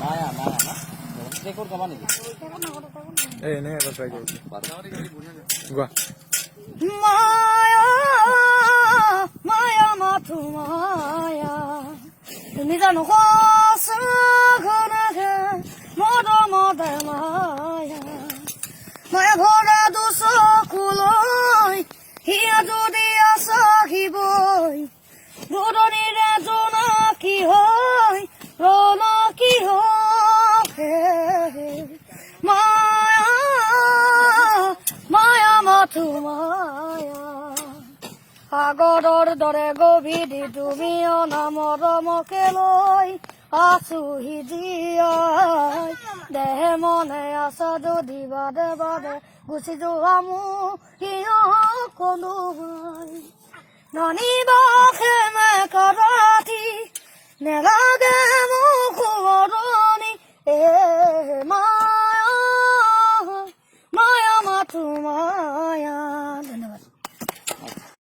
মায়া মায়া না চেক করতে মানে এই নে এটা ট্রাই করছি গোয়া মায়া মায়া মাথু মায়া তুমি জানো ঘরে মদ মদে মায়া মায়া ভরা দুশ কুলই হিয়া যদি আসাহিবই দুদনিৰে জোনাকি হয় ৰনকি হয় মায়া মায়া মাথো মায়া সাগৰৰ দৰে গভীৰ তুমি অনামৰমকে লৈ আছোহি জীয়াই দেহে মনে আছা যদি বাদে বাদে গুচি যোৱা মোৰ কলো ধনী বখে মে কৰাঠি নেলাগে মোক